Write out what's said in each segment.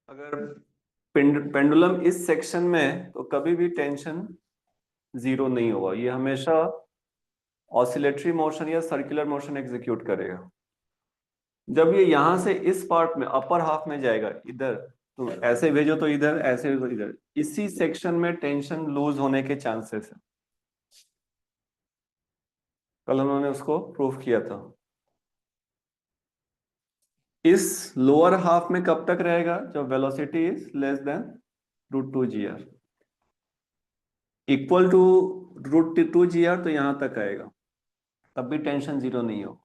अगर पेंडुलम इस सेक्शन में है तो कभी भी टेंशन जीरो नहीं होगा, ये हमेशा ऑसिलेटरी मोशन या सर्कुलर मोशन एग्जीक्यूट करेगा। जब ये यहां से इस पार्ट में अपर हाफ में जाएगा इधर, तो ऐसे भेजो तो इधर, ऐसे भेजो तो इधर, इसी सेक्शन में टेंशन लूज होने के चांसेस है। कल उन्होंने उसको प्रूफ किया था। इस लोअर हाफ में कब तक रहेगा? जब velocity is less than √2 g r, equal to √2 g r, तो यहां तक आएगा, तब भी टेंशन जीरो नहीं हो।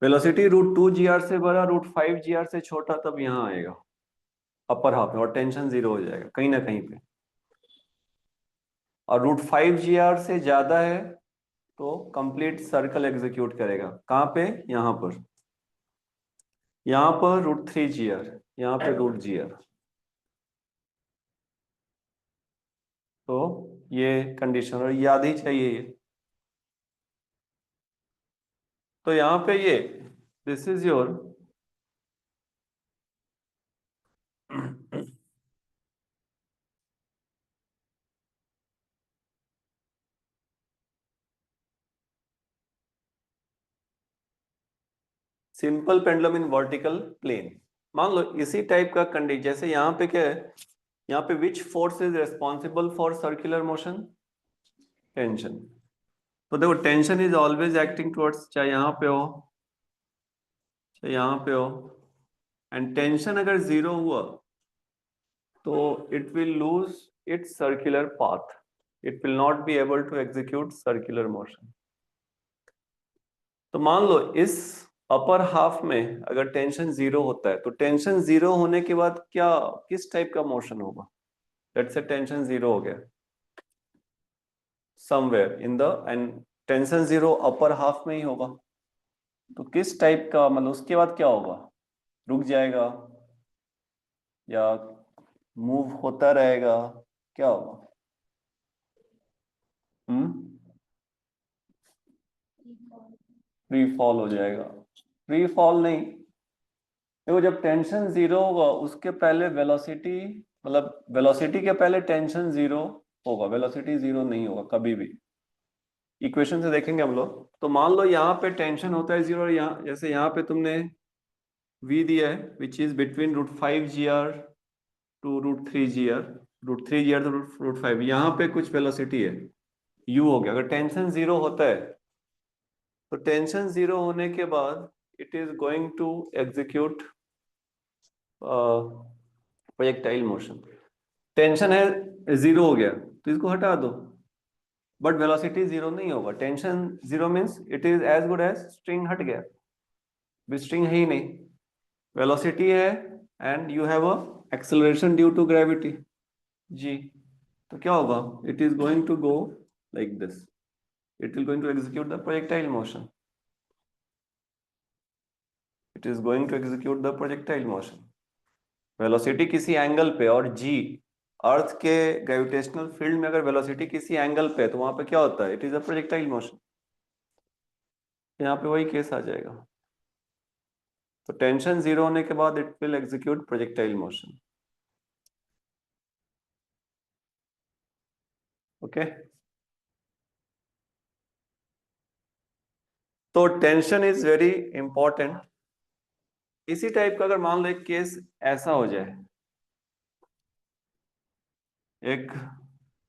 वेलोसिटी √2 g r से बड़ा, √5 g r से छोटा, तब यहां आएगा अपर हाफ में, और टेंशन जीरो हो जाएगा कहीं ना कहीं पे। और √5 g r से ज्यादा है तो कंप्लीट सर्कल एग्जीक्यूट करेगा। कहां पे? यहां पर, यहां पर √3 g r, यहां पे √g r। तो ये कंडीशन और याद ही चाहिए ये। तो यहां पे ये this is your simple pendulum in vertical plane. मान लो इसी टाइप का कंडीशन, जैसे यहाँ पे क्या है, यहाँ पे which force is responsible for circular motion? Tension. तो देखो tension is always acting towards, चाहे यहाँ पे हो चाहे यहाँ पे हो, एंड टेंशन अगर जीरो हुआ तो it will lose its circular path, it will not be able to execute circular motion. तो मान लो इस अपर हाफ में अगर टेंशन जीरो होता है, तो टेंशन जीरो होने के बाद क्या, किस टाइप का मोशन होगा? लेट्स से टेंशन जीरो हो गया somewhere in the, and tension zero upper half में ही होगा, तो किस टाइप का, मतलब उसके बाद क्या होगा? रुक जाएगा या मूव होता रहेगा? क्या होगा? हम्म फ्री फॉल हो जाएगा। फ्री फॉल नहीं, देखो जब टेंशन जीरो होगा उसके पहले वेलोसिटी, मतलब वेलोसिटी के पहले टेंशन जीरो होगा, वेलोसिटी जीरो नहीं होगा कभी भी। इक्वेशन से देखेंगे हम लोग। तो मान लो यहाँ पे टेंशन होता है जीरो, और यहाँ जैसे यहाँ पे तुमने v दिया है which is between √5 g r to √3 g r, √3 g r तो √5, यहाँ पे कुछ वेलोसिटी है u हो गया। अगर टेंशन जीरो होता है तो टेंशन जीरो होने के बाद it is going to execute projectile motion. Tension है जीरो हो गया तो इसको हटा दो, बट वेलोसिटी जीरो नहीं होगा। Tension zero means it is as good as string हट गया, भी स्ट्रिंग है ही नहीं, वेलोसिटी है, and you have a acceleration due to gravity g. तो क्या होगा? It is going to go like this, it will going to execute the projectile motion, it is going to execute the projectile motion. Velocity किसी angle पे, और जी अर्थ के gravitational field में अगर velocity किसी एंगल पे है तो वहां पे क्या होता है? It is a projectile motion. यहाँ पे वही केस आ जाएगा। तो टेंशन जीरो होने के बाद it will execute projectile motion. Okay, तो टेंशन इज वेरी इंपॉर्टेंट। इसी टाइप का अगर मान लो एक केस ऐसा हो जाए, एक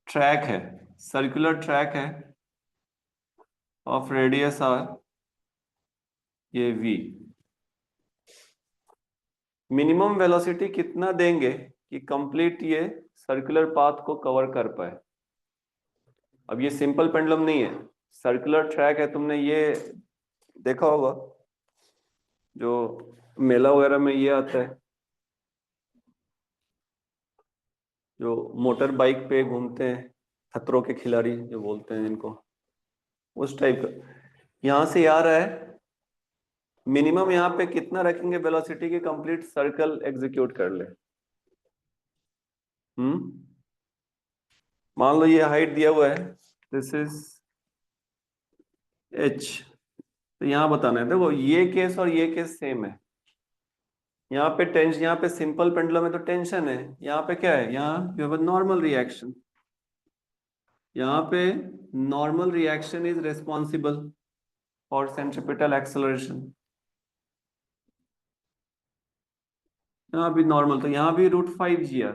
ट्रैक है, सर्कुलर ट्रैक है ऑफ रेडियस आर, ये v, मिनिमम वेलोसिटी कितना देंगे कि कंप्लीट ये सर्कुलर पाथ को कवर कर पाए? अब ये सिंपल पेंडुलम नहीं है, सर्कुलर ट्रैक है। तुमने ये देखा होगा जो मेला वगैरह में ये आता है, जो मोटर बाइक पे घूमते हैं, खतरों के खिलाड़ी जो बोलते हैं जिनको, उस टाइप का। यहां से आ रहा है, मिनिमम यहाँ पे कितना रखेंगे वेलोसिटी की कंप्लीट सर्कल एग्जीक्यूट कर ले? हम्म मान लो ये हाइट दिया हुआ है, दिस इज h, तो यहाँ बताना है। देखो ये केस और ये केस सेम है, यहाँ पे टेंशन, यहाँ पे सिंपल पेंडुलम में तो टेंशन है, यहाँ पे क्या है, यहाँ you have a normal reaction, यहाँ पे normal reaction is responsible for centripetal acceleration. यहाँ भी नॉर्मल, तो यहाँ भी √5 GR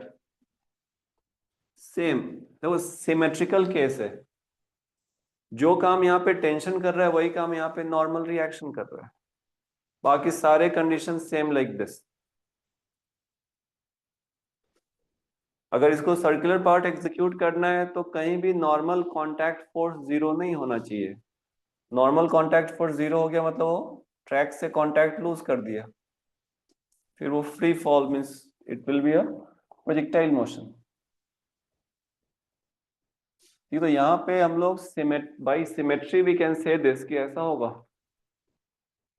सेम। देखो सिमेट्रिकल केस है, जो काम यहाँ पे टेंशन कर रहा है वही काम यहाँ पे नॉर्मल रिएक्शन कर रहा है, बाकी सारे कंडीशन सेम लाइक दिस। अगर इसको सर्कुलर पार्ट एग्जीक्यूट करना है तो कहीं भी नॉर्मल कांटेक्ट फोर्स 0 नहीं होना चाहिए। नॉर्मल कांटेक्ट फोर्स 0 हो गया मतलब वो ट्रैक से कांटेक्ट लूज कर दिया, फिर वो free fall means it will be a projectile motion. ये तो यहाँ पे हम लोग by symmetry we can say this कि ऐसा होगा,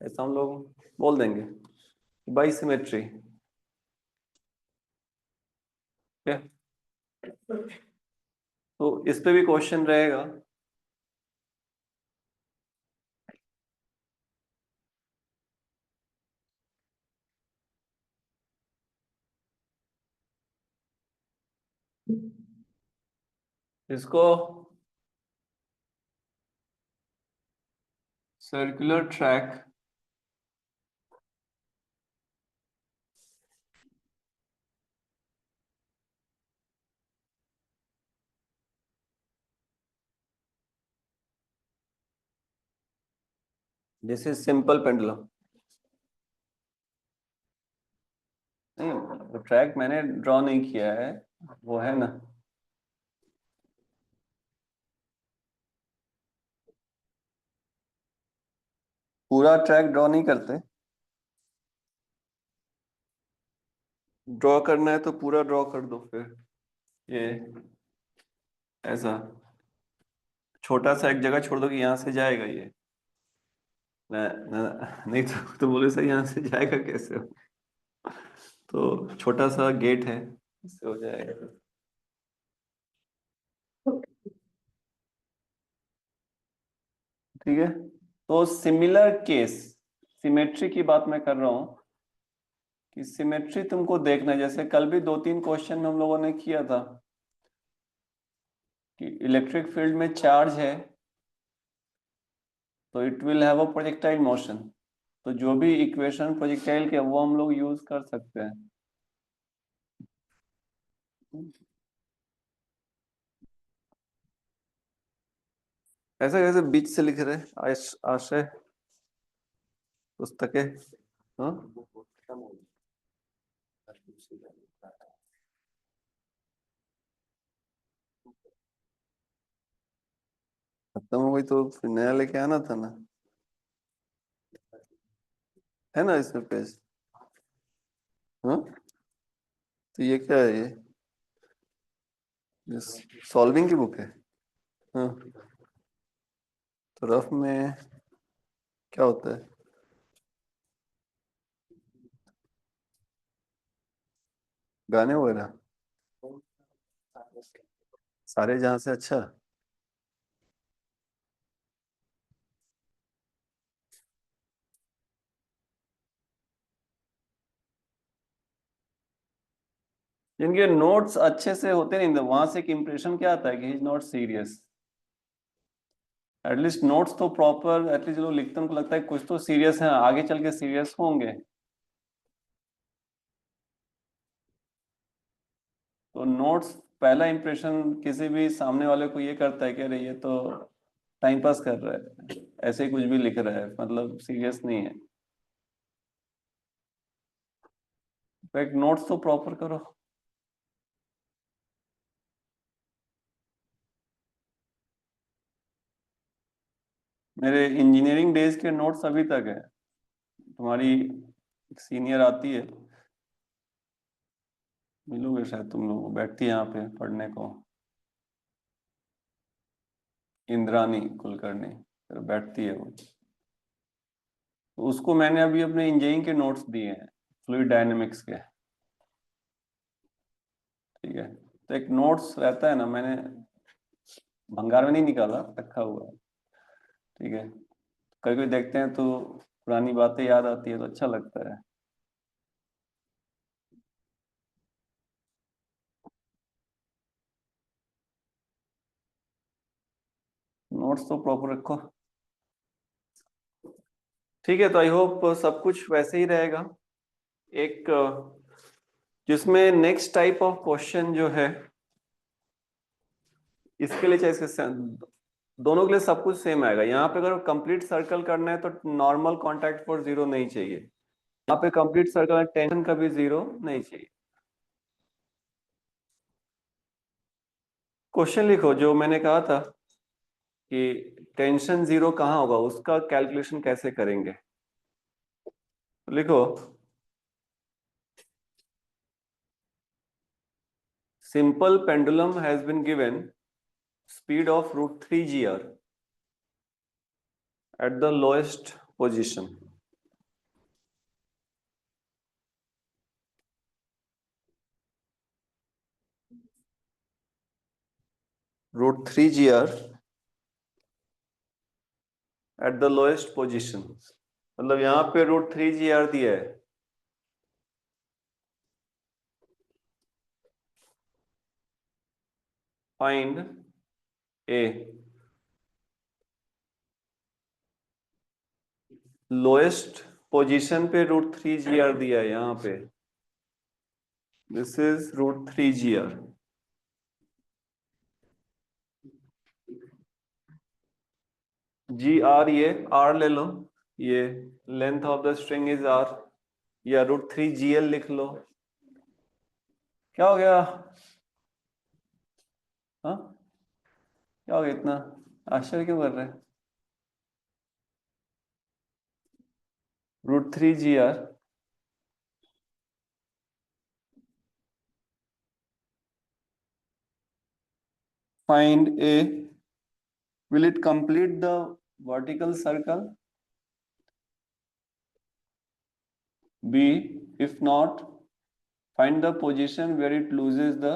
ऐसा हम लोग बोल देंगे बाई सिमेट्री। तो इस पे भी क्वेश्चन रहेगा। इसको circular track this is simple pendulum. नहीं, ट्रैक मैंने ड्रॉ नहीं किया है, वो है ना। पूरा ट्रैक ड्रॉ नहीं करते, ड्रॉ करना है तो पूरा ड्रॉ कर दो फिर। ये ऐसा छोटा सा एक जगह छोड़ दो कि यहाँ से जाएगा ये नहीं तो बोले सर यहाँ से जाएगा कैसे, तो छोटा सा गेट है, इससे हो जाएगा। ठीक है, तो सिमिलर केस, सिमेट्री की बात मैं कर रहा हूँ कि सिमेट्री तुमको देखना है। जैसे कल भी 2-3 क्वेश्चन में हम लोगों ने किया था कि इलेक्ट्रिक फील्ड में चार्ज है तो it will have a projectile motion, तो जो भी इक्वेशन प्रोजेक्टाइल के वो हम लोग यूज कर सकते हैं। ऐसे कैसे बीच से लिख रहे आशय पुस्तकें, हाँ खत्म हो गई तो फिर नया लेके आना था ना, है ना इसमें पेज। हाँ, तो ये क्या है, ये सॉल्विंग की बुक है। हाँ, तो रफ में क्या होता है, गाने वगैरह सारे जहां से अच्छा। जिनके नोट्स अच्छे से होते नहीं तो वहां से एक इम्प्रेशन क्या आता है कि he is not serious. At least notes तो प्रॉपर, एटलीस्ट जो लिखते हैं उनको लगता है कुछ तो सीरियस है, आगे चल के सीरियस होंगे। तो नोट्स पहला इंप्रेशन किसी भी सामने वाले को ये करता है कि अरे ये तो टाइम पास कर रहा है, ऐसे ही कुछ भी लिख रहा है, मतलब सीरियस नहीं है। एक नोट्स तो प्रॉपर करो। मेरे इंजीनियरिंग डेज के नोट्स अभी तक है। तुम्हारी एक सीनियर आती है, मिलोगे शायद तुम लोग, बैठती है यहाँ पे पढ़ने को, इंद्रानी कुलकर्णी, फिर बैठती है वो। तो उसको मैंने अभी अपने इंजीनियरिंग के नोट्स दिए हैं, फ्लूइड डायनेमिक्स के। ठीक है, तो एक नोट्स रहता है ना, मैंने भंगार में नहीं निकाला, रखा हुआ है। ठीक है, कभी कभी देखते हैं तो पुरानी बातें याद आती है तो अच्छा लगता है। नोट्स तो प्रॉपर रखो। ठीक है, तो आई होप सब कुछ वैसे ही रहेगा। एक जिसमें नेक्स्ट टाइप ऑफ क्वेश्चन जो है, इसके लिए चाहे इसके दोनों के लिए सब कुछ सेम आएगा। यहाँ पे अगर कंप्लीट सर्कल करना है तो नॉर्मल कांटेक्ट फोर्स जीरो नहीं चाहिए, यहाँ पे कंप्लीट सर्कल में टेंशन का भी जीरो नहीं चाहिए। क्वेश्चन लिखो जो मैंने कहा था कि टेंशन जीरो कहाँ होगा, उसका कैलकुलेशन कैसे करेंगे। लिखो, simple pendulum has been given speed of √3 GR at the lowest position. √3 GR at the lowest position, मतलब यहाँ पे √3 GR दिया है। फाइंड ए लोएस्ट पोजीशन पे √3 GR दिया है यहाँ पे, दिस इज √3 GR। GR, ये R ले लो, ये length of the string is R, या √3 GL लिख लो। क्या हो गया? हाँ, क्या हो गया, इतना आश्चर्य क्यों कर रहे हैं? √3 GR, find A, will it complete the vertical circle? B, if not, find the position where it loses the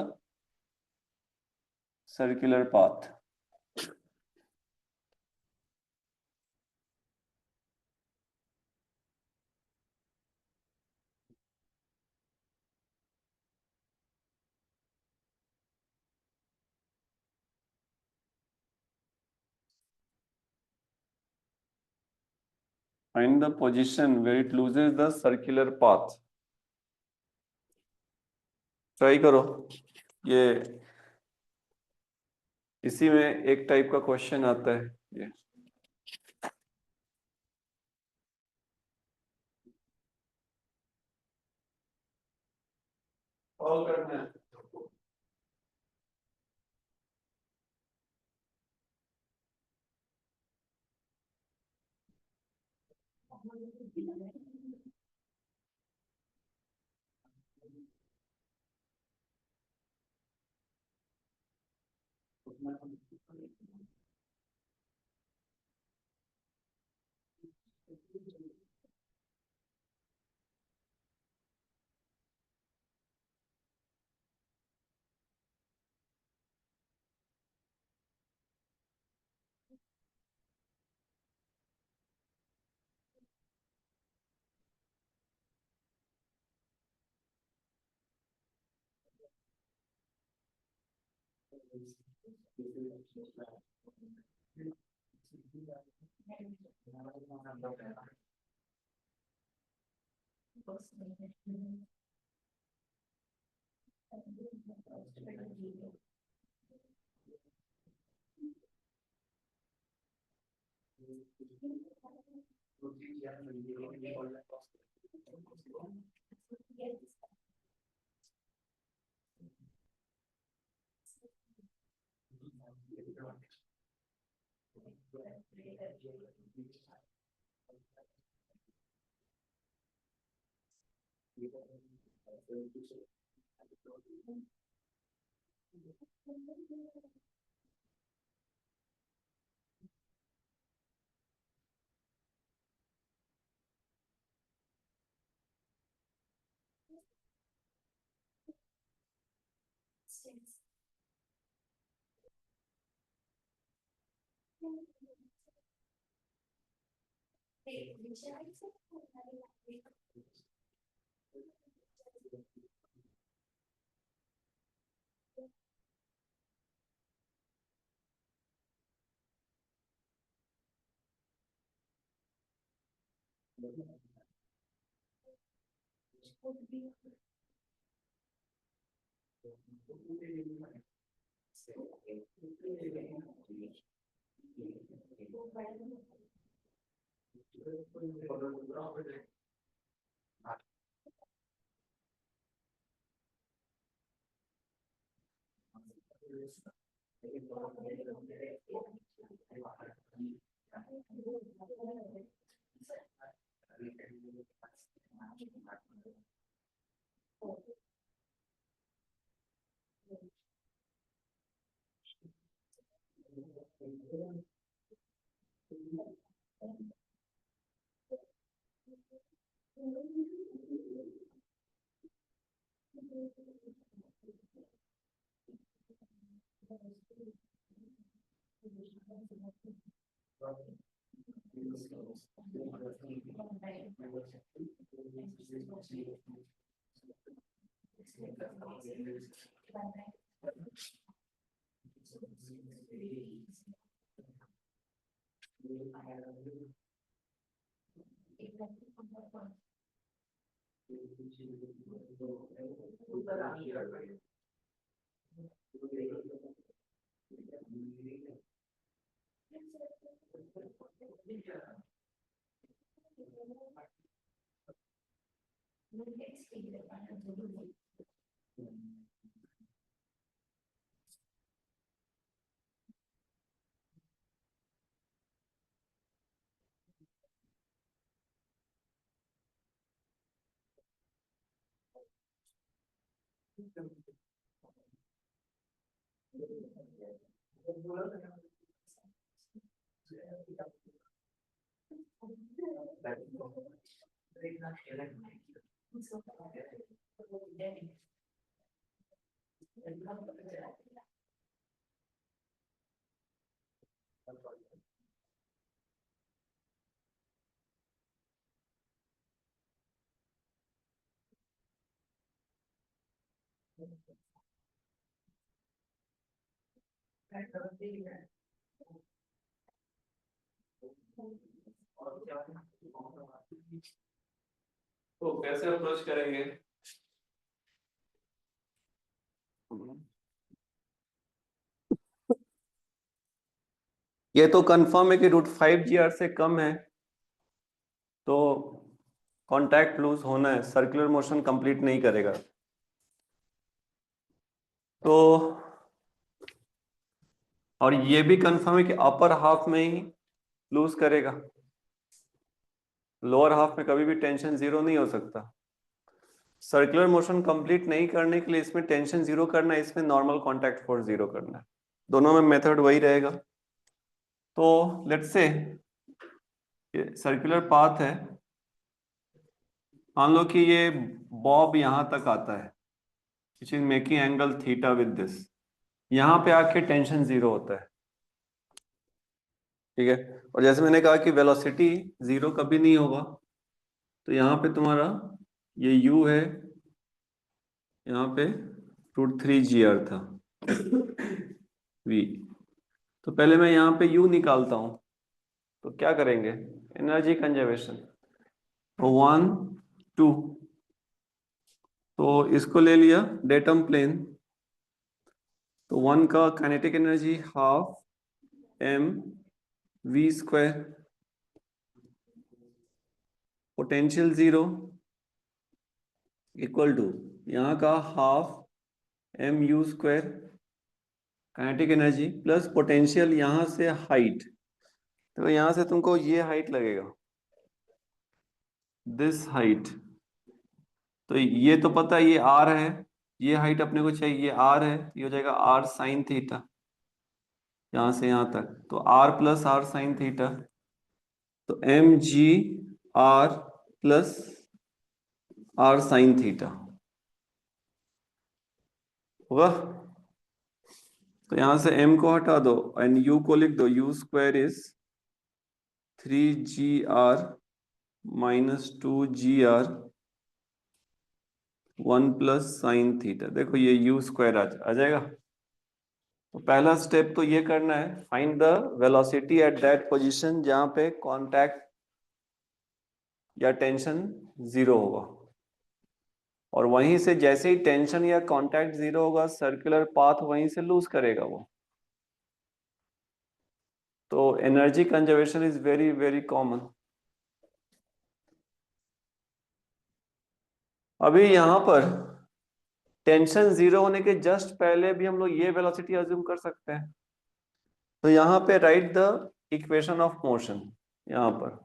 circular path. Find the position where it loses the circular path. Try करो, ये इसी में एक type का question आता है ये। Solve करना है। तो कैसे अप्रोच करेंगे? ये तो कंफर्म है कि √5 GR से कम है तो कांटेक्ट लूज होना है, सर्कुलर मोशन कंप्लीट नहीं करेगा। तो और ये भी कंफर्म है कि अपर हाफ में ही लूज करेगा, लोअर हाफ में कभी भी टेंशन जीरो नहीं हो सकता। सर्कुलर मोशन कंप्लीट नहीं करने के लिए इसमें टेंशन जीरो करना है, इसमें नॉर्मल कांटेक्ट फोर्स जीरो करना है, दोनों में मेथड वही रहेगा। तो लेट्स से सर्कुलर पाथ है, मान लो कि ये बॉब यहां तक आता है, which is making angle theta with this, यहां पे आके टेंशन जीरो होता है, ठीक है। और जैसे मैंने कहा कि वेलोसिटी जीरो कभी नहीं होगा, तो यहाँ पे तुम्हारा ये u है, यहाँ पे √3 GR था v। तो पहले मैं यहाँ पे u निकालता हूं, तो क्या करेंगे, एनर्जी कंजर्वेशन 1 2, तो इसको ले लिया डेटम प्लेन, तो 1 का kinetic energy half mv², potential zero equal to यहाँ का half mu², kinetic energy plus potential यहां से हाइट, तो यहां से तुमको ये हाइट लगेगा, दिस हाइट, तो ये तो पता है ये r है, ये हाइट अपने को चाहिए, ये r है, ये हो जाएगा r साइन थीटा, यहां से यहां तक, तो r plus r sign theta, तो mg r plus r sine theta होगा। तो यहां से m को हटा दो एंड u को लिख दो, u² is 3gr minus 2gr 1 plus sine theta, देखो ये u² आ जाएगा। तो पहला स्टेप तो ये करना है, find the velocity at that position जहां पे कांटेक्ट या टेंशन जीरो होगा, और वहीं से जैसे ही टेंशन या कांटेक्ट जीरो होगा सर्कुलर पाथ वहीं से लूज करेगा वो। तो energy conservation is very very common. अभी यहां पर टेंशन जीरो होने के जस्ट पहले भी हम लोग ये वेलोसिटी अज्यूम कर सकते हैं। तो यहाँ पे right the equation of motion, यहाँ पर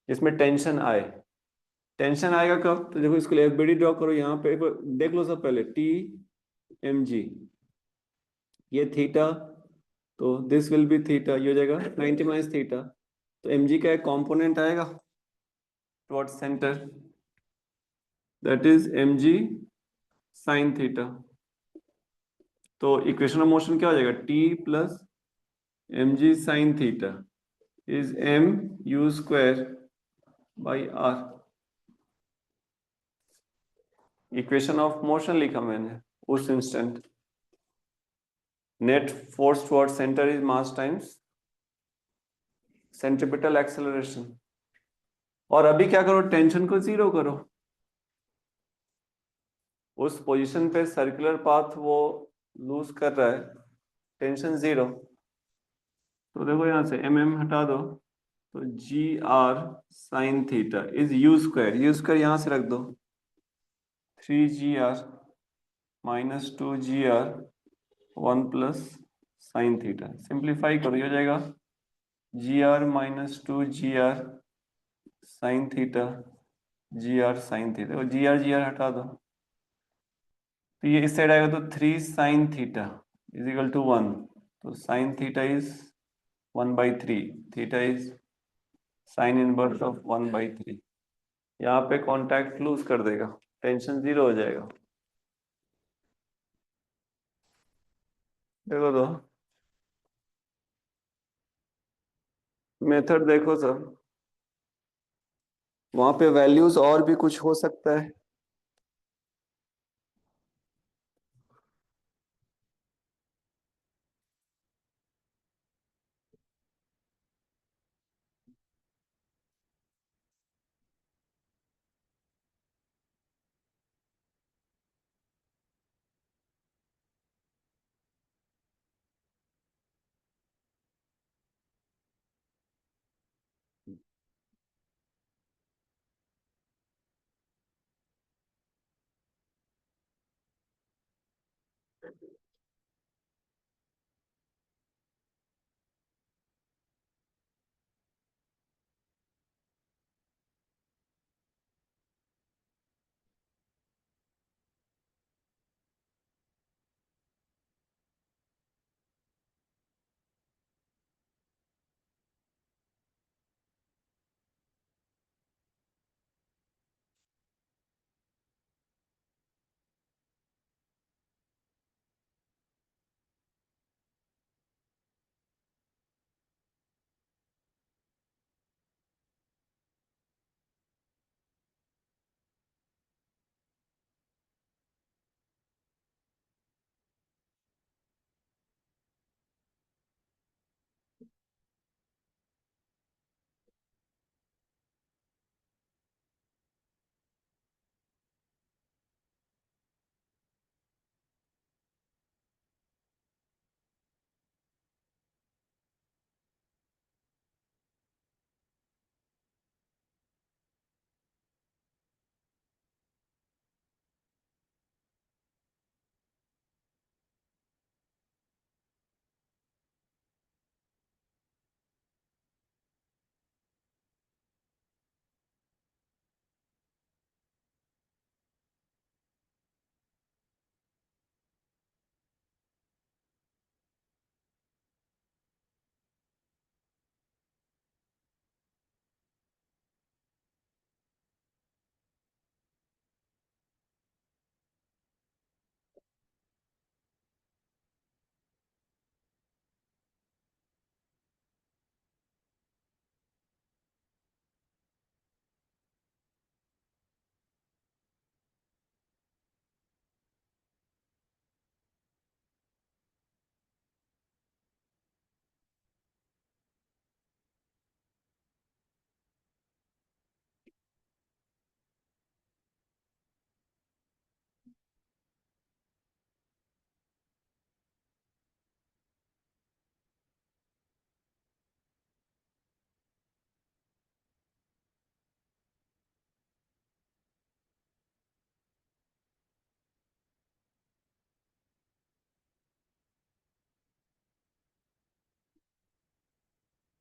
इसमें टेंशन आए, टेंशन आएगा कब, तो देखो इसको एफबीडी ड्रॉ करो, यहाँ पे एक बार देख लो सब पहले, टी एम जी, ये थीटा, तो दिस विल बी थीटा, ये हो जाएगा 90 माइनस थीटा, तो एम जी का एक कॉम्पोनेंट आएगा towards centre, that is M G sine theta. तो इक्वेशन ऑफ मोशन क्या हो जाएगा, T plus M ji sine theta is M you square by R. Equation of motion लिखा मैंने उस instant. Net force towards centre is mass times centripetal acceleration. और अभी क्या करो, टेंशन को जीरो करो, उस पोजीशन पे सर्कुलर पाथ वो लूज कर रहा है, टेंशन जीरो। तो देखो यहां से एम एम हटा दो, तो g r sine theta is u square, u square यहां से रख दो, 3 GR minus 2 GR 1 plus sine theta, simplify करो, ये हो जाएगा GR minus 2 GR sine theta, GR sine theta, और जी आर हटा दो, तो ये इस साइड आएगा, तो 3 sin theta is equal to 1, तो sine theta is 1/3, theta is sine inverse of 1/3। यहाँ पे कांटेक्ट लूज कर देगा, टेंशन जीरो हो जाएगा। देखो तो मेथड देखो सर, वहां पे वैल्यूज और भी कुछ हो सकता है।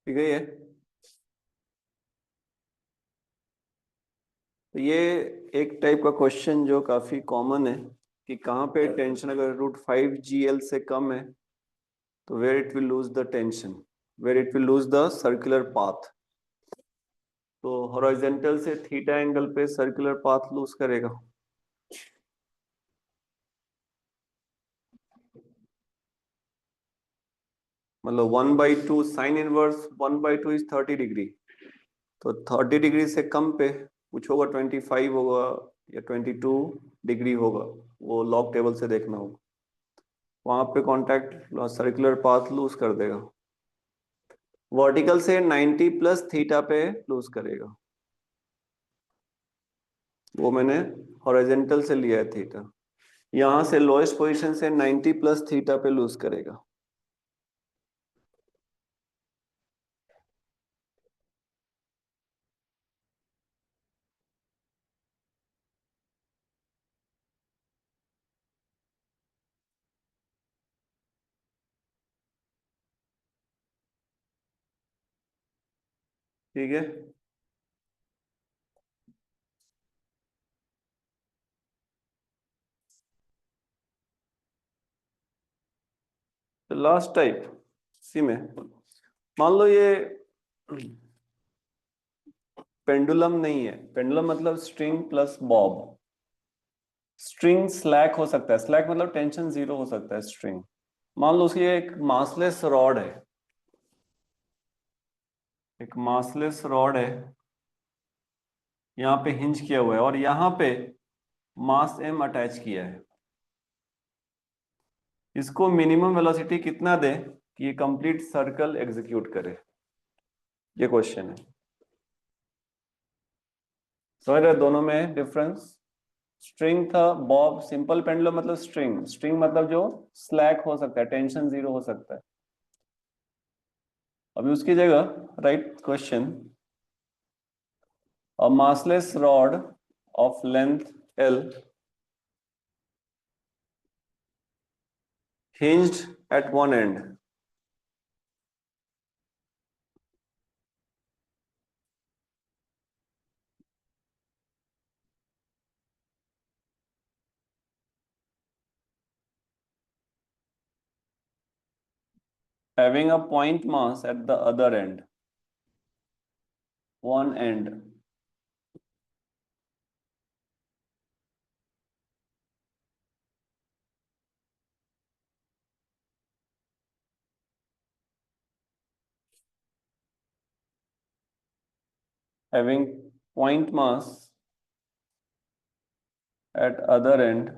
ठीक है ये एक टाइप का क्वेश्चन जो काफी कॉमन है कि कहाँ पे टेंशन अगर √5 GL से कम है तो where it will lose the tension, where it will lose the circular path. तो हॉरिजॉन्टल से थीटा एंगल पे सर्कुलर पाथ लूज करेगा। मतलब 1/2 साइन इनवर्स 1/2 इज 30 डिग्री, तो 30 डिग्री से कम पे कुछ होगा, 25 होगा या 22 डिग्री होगा, वो लॉग टेबल से देखना होगा। वहां पे कांटेक्ट सर्कुलर पाथ लूज कर देगा। वर्टिकल से 90 प्लस थीटा पे लूज करेगा, वो मैंने हॉरिजॉन्टल से लिया है थीटा। यहां से लोएस्ट पोजीशन से 90 प्लस थीटा पे लूज करेगा। ठीक है, तो लास्ट टाइप सी में मान लो ये पेंडुलम नहीं है। पेंडुलम मतलब string plus Bob. String slack हो सकता है, स्लैक मतलब टेंशन जीरो हो सकता है स्ट्रिंग। मान लो उसकी एक मासलेस रॉड है, एक मासलेस रॉड है, यहाँ पे हिंज किया हुआ है और यहाँ पे मास m अटैच किया है। इसको मिनिमम वेलोसिटी कितना दे कि ये कंप्लीट सर्कल एग्जीक्यूट करे, ये क्वेश्चन है। समझ रहे दोनों में डिफरेंस? स्ट्रिंग था, बॉब सिंपल पेंडुलम मतलब स्ट्रिंग, स्ट्रिंग मतलब जो स्लैक हो सकता है, टेंशन जीरो हो सकता है। अभी उसकी जगह right question, a massless rod of length L hinged at one end having a point mass at the other end, one end, having point mass at other end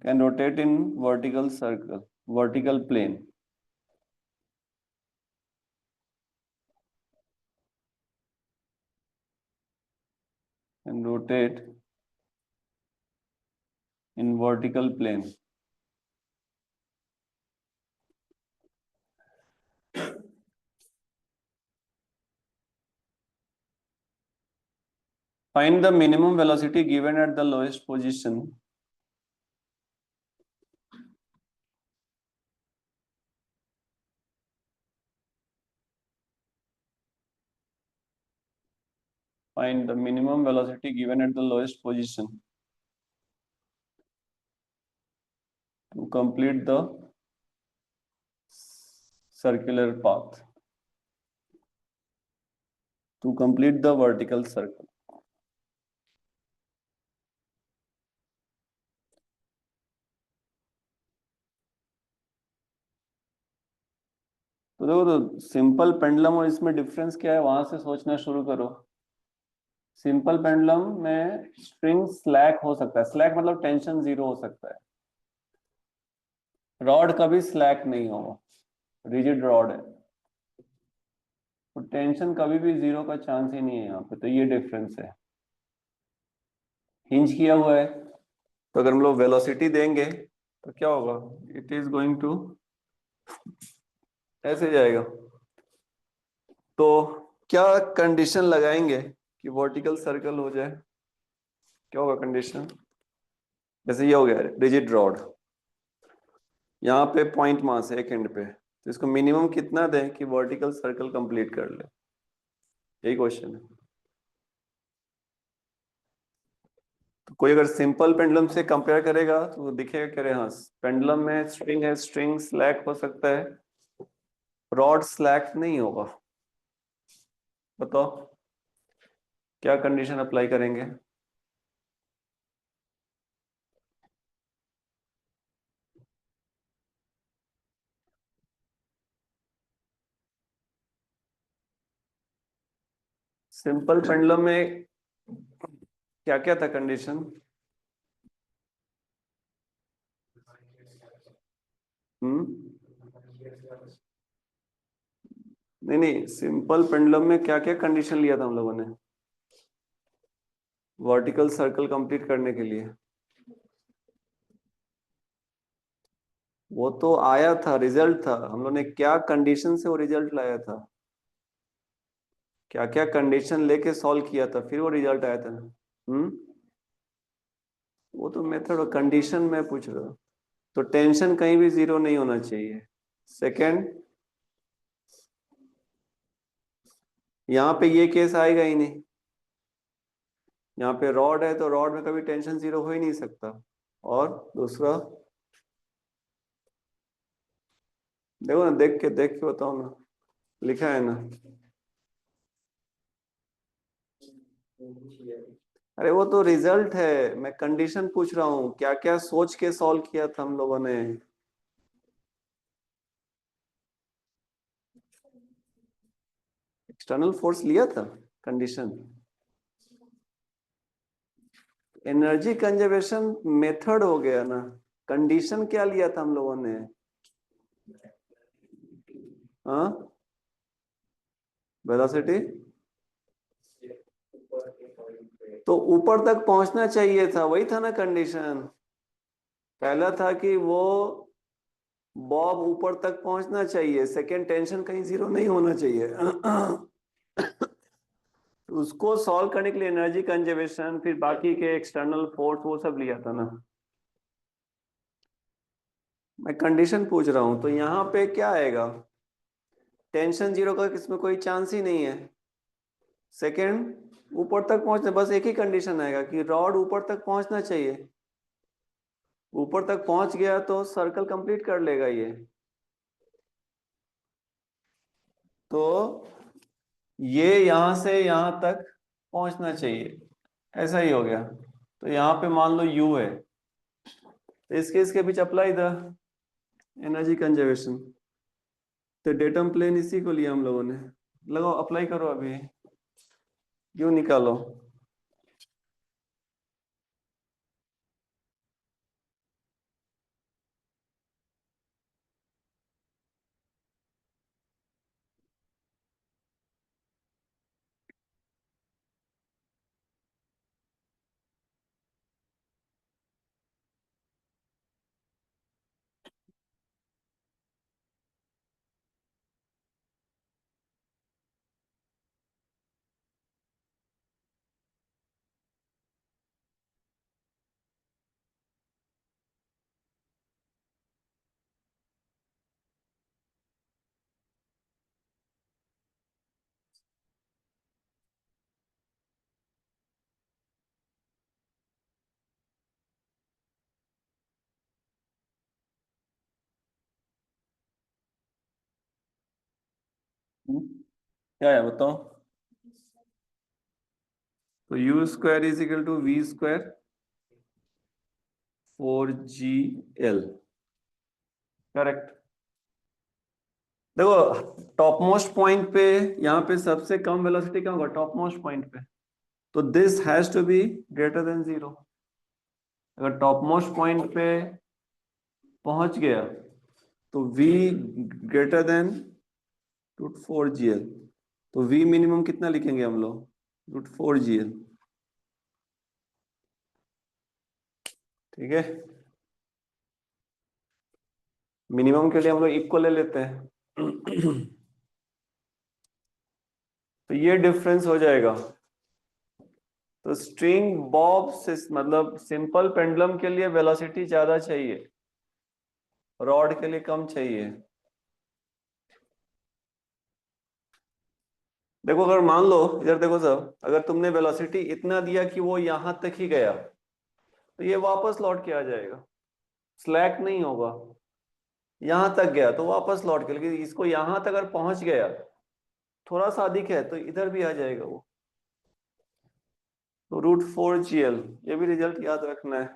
can rotate in vertical circle, vertical plane, and rotate in vertical plane. Find the minimum velocity given at the lowest position. Find the minimum velocity given at the lowest position to complete the circular path, to complete the vertical circle. तो देखो, तो simple pendulum और इसमें difference क्या है वहां से सोचना शुरू करो। सिंपल पेंडुलम में स्ट्रिंग स्लैक हो सकता है, स्लैक मतलब टेंशन जीरो हो सकता है। रॉड कभी स्लैक नहीं होगा, रिजिड रॉड है, तो टेंशन कभी भी जीरो का चांस ही नहीं है यहाँ पे। तो ये डिफरेंस है, हिंज किया हुआ है। तो अगर हम लोग वेलोसिटी देंगे तो क्या होगा, इट इज गोइंग टू ऐसे जाएगा। तो क्या कंडीशन लगाएंगे कि वर्टिकल सर्कल हो जाए? क्या होगा कंडीशन? जैसे ये हो गया रिजिड रॉड, यहाँ पे पॉइंट मास है एक एंड पे, तो इसको मिनिमम कितना दें कि वर्टिकल सर्कल कंप्लीट कर ले, यही क्वेश्चन है। तो कोई अगर सिंपल पेंडुलम से कंपेयर करेगा तो वो दिखेगा कह रहे हाँ पेंडुलम में स्ट्रिंग है, स्ट्रिंग स्लैक हो सकता है, रॉड स्लैक नहीं होगा। बताओ क्या कंडीशन अप्लाई करेंगे? सिंपल पेंडुलम में क्या क्या था कंडीशन? हम्म, नहीं नहीं, सिंपल पेंडुलम में क्या क्या कंडीशन लिया था हम लोगों ने वर्टिकल सर्कल कंप्लीट करने के लिए? वो तो आया था, रिजल्ट था, हम लोग ने क्या कंडीशन से वो रिजल्ट लाया था, क्या क्या कंडीशन लेके सॉल्व किया था, फिर वो रिजल्ट आया था। हम्म, वो तो मेथड और कंडीशन में पूछ रहा हूँ। तो टेंशन कहीं भी जीरो नहीं होना चाहिए। सेकंड, यहाँ पे ये केस आएगा ही नहीं, यहाँ पे रॉड है तो रॉड में कभी टेंशन जीरो हो ही नहीं सकता। और दूसरा, देखो ना, देख के बताओ ना, लिखा है ना। अरे वो तो रिजल्ट है, मैं कंडीशन पूछ रहा हूँ क्या क्या सोच के सॉल्व किया था हम लोगों ने। एक्सटर्नल फोर्स लिया था कंडीशन, एनर्जी कंजर्वेशन मेथड हो गया ना, कंडीशन क्या लिया था हम लोगों ने? हाँ, वेलोसिटी, तो ऊपर तक पहुंचना चाहिए था, वही था ना कंडीशन। पहला था कि वो बॉब ऊपर तक पहुंचना चाहिए, सेकंड टेंशन कहीं जीरो नहीं होना चाहिए। उसको सॉल्व करने के लिए एनर्जी कंजर्वेशन, फिर बाकी के एक्सटर्नल फोर्स वो सब लिया था ना। मैं कंडीशन पूछ रहा हूं तो यहाँ पे क्या आएगा? टेंशन जीरो का इसमें कोई चांस ही नहीं है। सेकंड, ऊपर तक पहुंचना, बस एक ही कंडीशन आएगा कि रॉड ऊपर तक पहुंचना चाहिए, ऊपर तक पहुंच गया तो सर्कल कंप्लीट कर लेगा ये। तो ये यहां से यहां तक पहुंचना चाहिए, ऐसा ही हो गया। तो यहाँ पे मान लो यू है, तो इस केस के बीच अप्लाई द एनर्जी कंजर्वेशन। तो डेटम प्लेन इसी को लिया हम लोगों ने, लगाओ अप्लाई करो अभी, यू निकालो। क्या है बताओ? तो U square is equal to V square 4GL, correct. देखो टॉप मोस्ट पॉइंट पे, यहाँ पे सबसे कम वेलोसिटी क्या होगा टॉप मोस्ट पॉइंट पे, तो this has to be greater than zero. अगर टॉप मोस्ट पॉइंट पे पहुंच गया तो v ग्रेटर देन √4GL, तो v मिनिमम कितना लिखेंगे हम लोग √4GL, ठीक है। मिनिमम के लिए हम लोग इक्वल ले लेते हैं। तो ये डिफरेंस हो जाएगा, तो स्ट्रिंग बॉब से मतलब सिंपल पेंडुलम के लिए वेलोसिटी ज्यादा चाहिए, रॉड के लिए कम चाहिए। देखो अगर मान लो, इधर देखो सर, अगर तुमने वेलोसिटी इतना दिया कि वो यहां तक ही गया, तो ये वापस लौट के आ जाएगा, स्लैक नहीं होगा। यहां तक गया तो वापस लौट के, लेकिन इसको यहां तक अगर पहुंच गया, थोड़ा सा अधिक है, तो इधर भी आ जाएगा वो। तो √4 GL, ये भी रिजल्ट याद रखना है।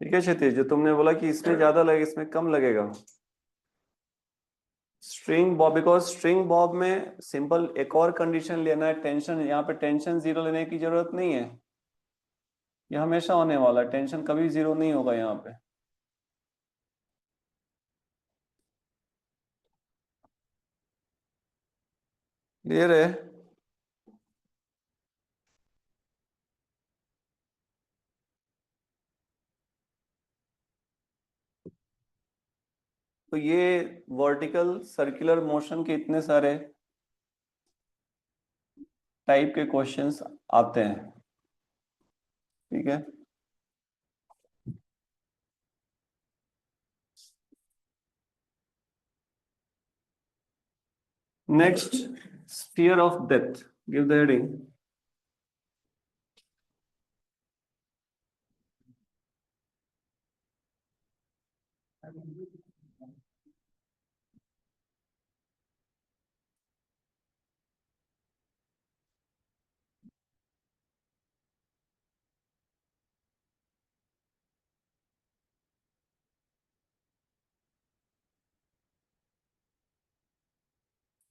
ठीक है क्षितिज, जो तुमने बोला कि इसमें ज्यादा लगेगा इसमें कम लगेगा, string Bob, because string Bob में सिंपल एक और कंडीशन लेना है, टेंशन, यहाँ पे टेंशन जीरो लेने की जरूरत नहीं है, ये हमेशा होने वाला है, टेंशन कभी जीरो नहीं होगा यहाँ पे। क्लियर है? तो ये वर्टिकल सर्कुलर मोशन के इतने सारे टाइप के क्वेश्चंस आते हैं। ठीक है, next, sphere of depth, give the heading.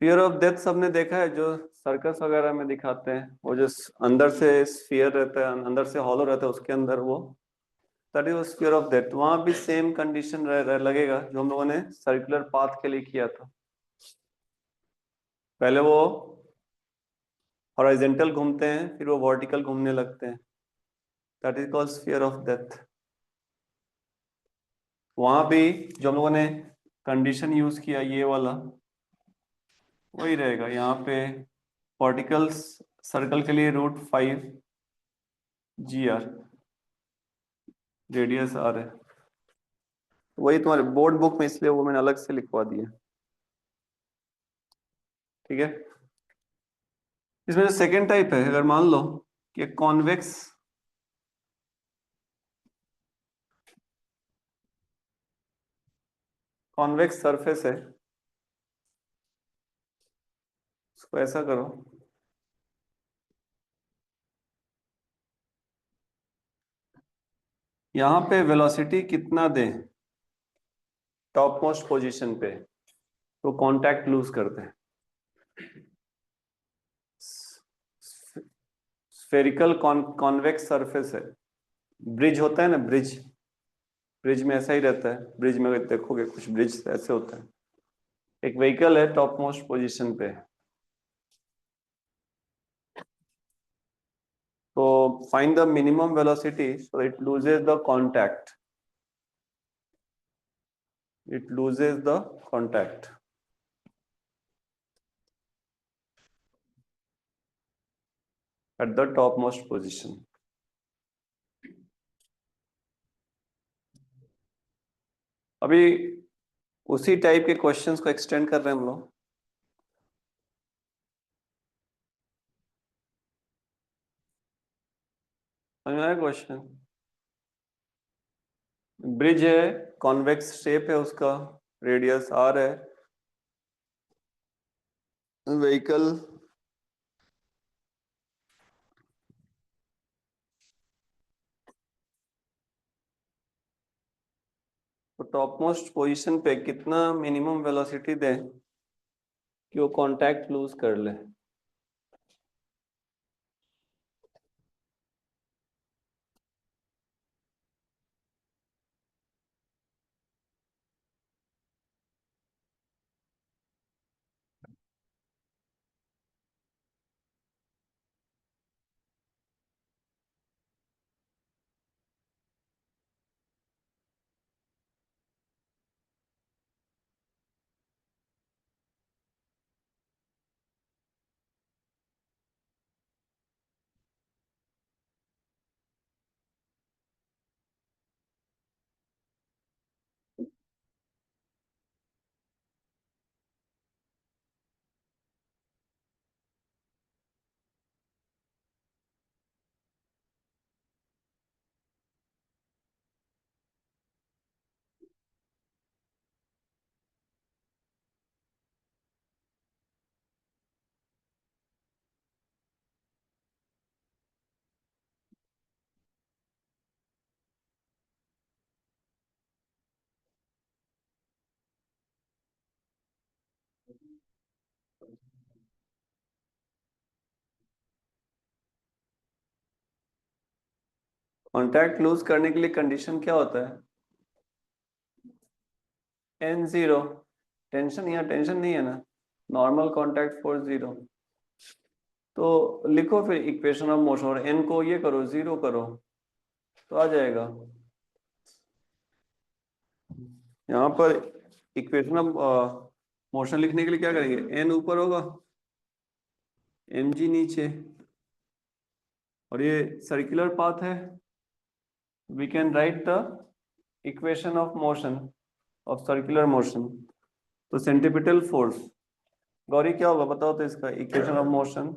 Sphere of depth सबने देखा है, जो सर्कस वगैरह में दिखाते हैं, वो जो अंदर से स्फीयर रहता है, अंदर से हॉलो रहता है, उसके अंदर वो, that is sphere of depth. वहां भी सेम कंडीशन लगेगा जो हम लोगों ने सर्कुलर पाथ के लिए किया था। पहले वो हॉरिजॉन्टल घूमते हैं, फिर वो वर्टिकल घूमने लगते हैं, that is called sphere of depth. वहां भी जो हम लोगों ने कंडीशन यूज किया, ये वाला वही रहेगा यहाँ पे। वर्टिकल सर्कल के लिए √5 GR, रेडियस R है। वही तुम्हारे बोर्ड बुक में, इसलिए वो मैंने अलग से लिखवा दिया। ठीक है, इसमें जो सेकेंड टाइप है, अगर मान लो कि कॉन्वेक्स कॉन्वेक्स सरफेस है, उसको ऐसा करो, यहाँ पे वेलोसिटी कितना दें टॉप मोस्ट पोजीशन पे, तो कांटेक्ट लूज करते हैं। स्फेरिकल कॉन्वेक्स सरफेस है, ब्रिज होता है ना, ब्रिज, ब्रिज में ऐसा ही रहता है, ब्रिज में अगर देखोगे कुछ ब्रिज ऐसे होता है। एक व्हीकल है टॉप मोस्ट पोजीशन पे, तो find the minimum velocity so it loses the contact, it loses the contact at the topmost position। अभी उसी टाइप के क्वेश्चंस को एक्सटेंड कर रहे हैं हम लोग। समझ में आया क्वेश्चन? ब्रिज है, कॉन्वेक्स शेप है उसका, रेडियस R है, व्हीकल तो टॉप मोस्ट पोजिशन पे कितना मिनिमम वेलोसिटी दे कि वो कांटेक्ट लूज कर ले। कॉन्टैक्ट लूज करने के लिए कंडीशन क्या होता है? n0। टेंशन, यहाँ टेंशन नहीं है ना, नॉर्मल कॉन्टैक्ट फोर्स 0। तो लिखो फिर इक्वेशन ऑफ मोशन और n को ये करो 0 करो तो आ जाएगा। यहाँ पर इक्वेशन ऑफ मोशन लिखने के लिए क्या करेंगे, n ऊपर होगा mg नीचे, और ये सर्कुलर पाथ है, we can write the equation of motion of circular motion. तो सेंट्रीपिटल फोर्स, गौरी क्या होगा बताओ तो इसका equation of motion.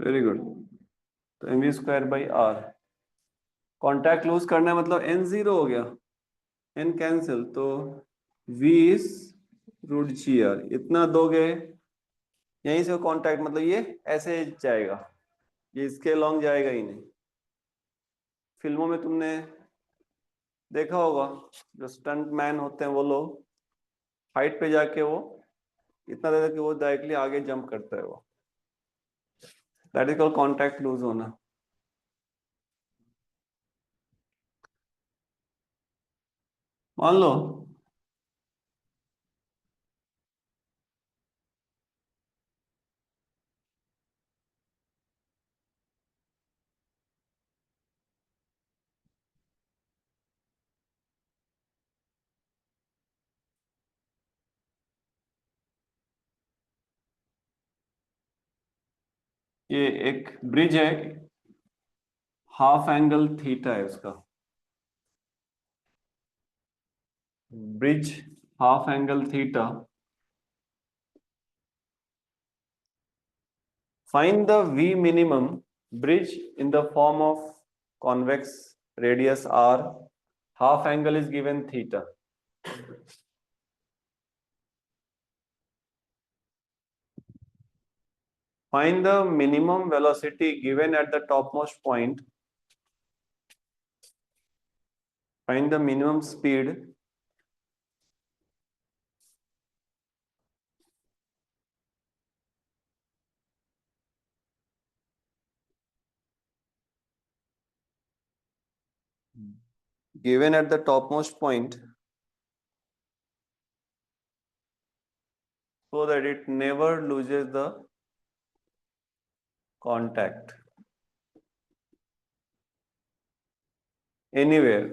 Very good. तो m we square by r. Contact loose करना है मतलब एन 0 हो गया, एन कैंसिल, तो v is root g r, इतना दोगे यहीं से कांटेक्ट, मतलब ये ऐसे जाएगा, ये इसके लॉन्ग जाएगा ही नहीं। फिल्मों में तुमने देखा होगा, जो स्टंट मैन होते हैं वो लोग हाइट पे जाके वो इतना देता कि वो डायरेक्टली आगे जंप करता है वो, that is called contact lose होना। मान लो ये एक ब्रिज है, हाफ एंगल थीटा है उसका, bridge half angle theta. Find the V minimum bridge in the form of convex radius R. Half angle is given theta. Find the minimum velocity given at the topmost point. Find the minimum speed given at the topmost point so that it never loses the contact anywhere.